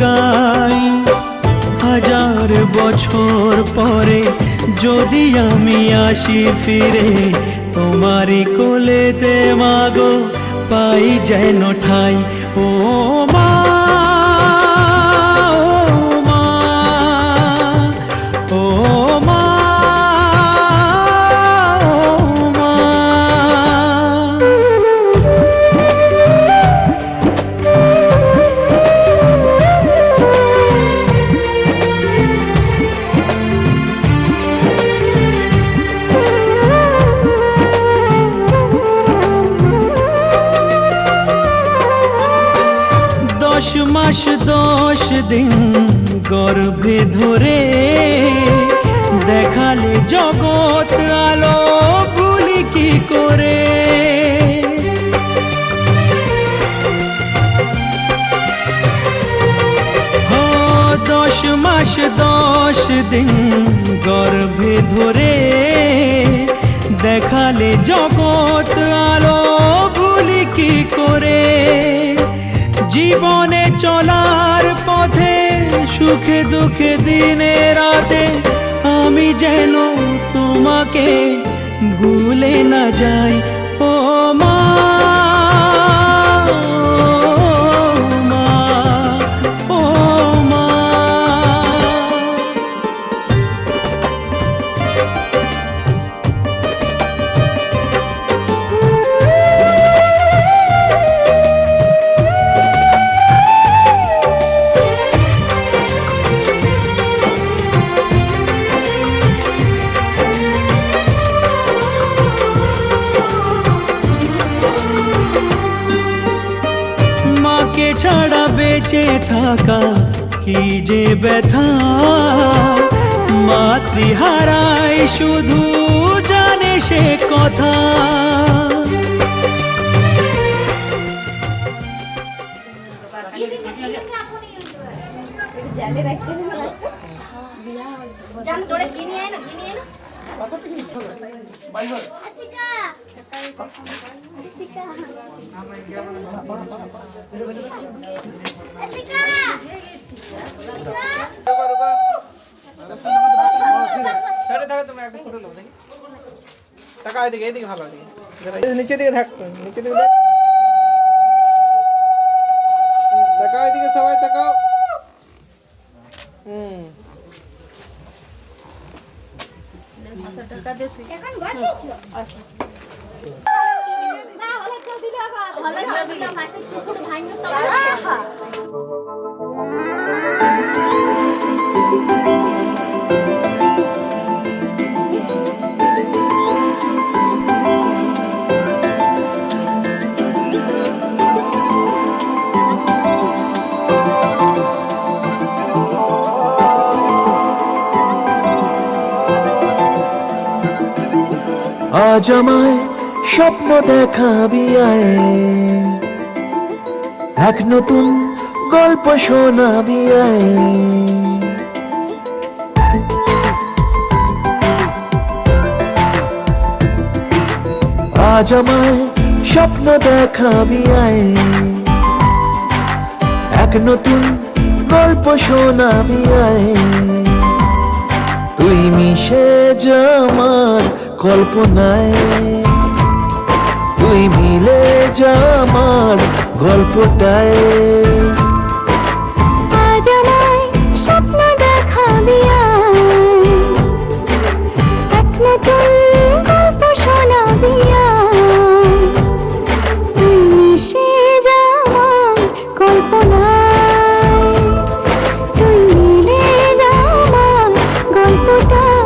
গাই। হাজার বছর পরে যদি আমি আসি ফিরে, তোমারই কোলেতে মাগো পাই যেন ঠাই। ও মা, ও মা, ও মা। দশ মাস 10 দিন গর্ভে ধরে দেখালে জগৎ আলো ভুলি কি করে। 10 মাস 10 দিন গর্ভে ধরে দেখালে জগৎ আলো ভুলি কি করে। জীবনে চলার পথে সুখে দুঃখে দিনে রাতে আমি যেন তোমাকে ভুলে না যাই। ও মা, ও মা, ও মা। মাকে ছাড়া বেঁচে থাকা কি যে ব্যথা, মাতৃহারায় শুধু জানে সে কথা। নিচে দিকে থাক, নিচে দিকে দেখ, তাকাও এদিকে, সবাই তাকাও। আজ আমায় স্বপ্ন দেখাবি আয়, এক নতুন গল্প শোনাবি আয়। আজ আমায় স্বপ্ন দেখাবি আয়, এক নতুন গল্প শোনাবি আয়। তুই মিশে যা আমার কল্পনায়, তুই মিলে যা আমার গল্পটায়। আজ আমায় স্বপ্ন দেখাবি আয়, এক নতুন গল্প শোনাবি আয়। তুই মিশে যা আমার কল্পনায়, তুই মিলে যা আমার গল্পটায়।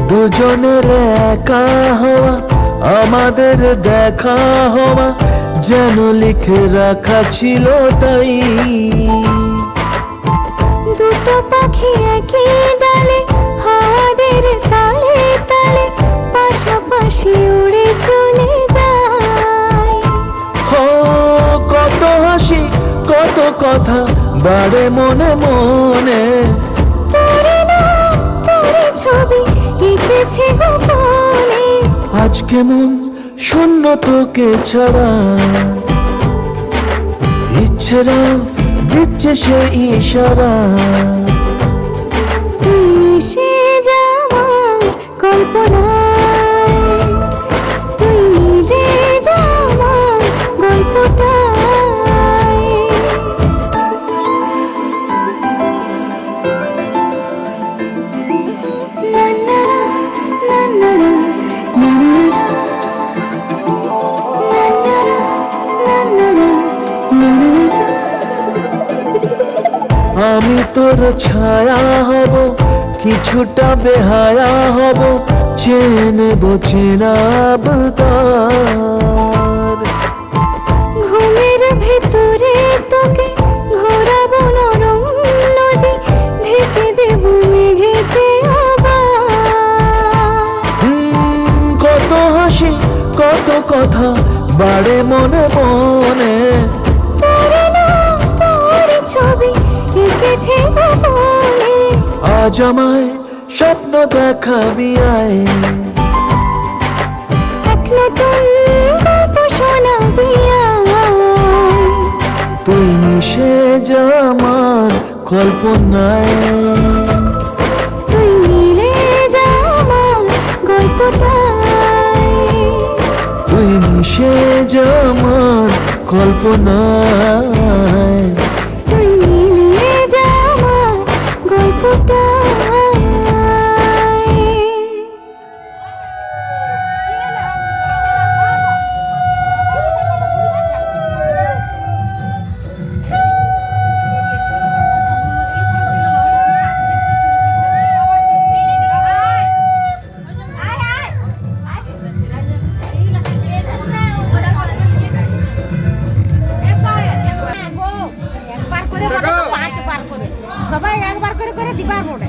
দুজনের একা হওয়া, আমাদের দেখা হওয়া যেন লিখে রাখা ছিল তাই। দুটো পাখি একই ডালে হাওয়াদের তালে তালে পাশাপাশি উড়ে চলে যায়। ও কত হাসি কত কথা বাড়ে মনে মনে, তোরে না তোরে ছবি এঁকেছে গোপনে। আজকে মন শূন্য তোকে ছাড়া, ইচ্ছেরা দিচ্ছে সে ইশারা। তুই মিশে যাওয়ার কল্পনায়, তুই মিলে যাওয়ার গল্পটায়। না না না না না না না না। আমি তোর ছায়া হব, কিছুটা বেহায়া হব, চেনব চেনাব তার। ঘুমের ভেতরে তোকে ঘোরাবো নরম নদী, ঢেকে দেব মেঘেতে আবার। কত হাসি কত কথা বাড়ে মনে মনে, তোরে না তোর ছবি এঁকেছে গোপনে। আজ আমায় স্বপ্ন দেখাবি আয়, এক নতুন গল্প শোনাবি আয়। তুই মিশে যা আমার কল্পনায়, তুই মিলে যা আমার গল্পটায়। তুই মিশে যা আমার কল্পনায়। তুই মিলে যা আমার গল্পটায়। সবাই একবার করে করে দিবার পড়ে।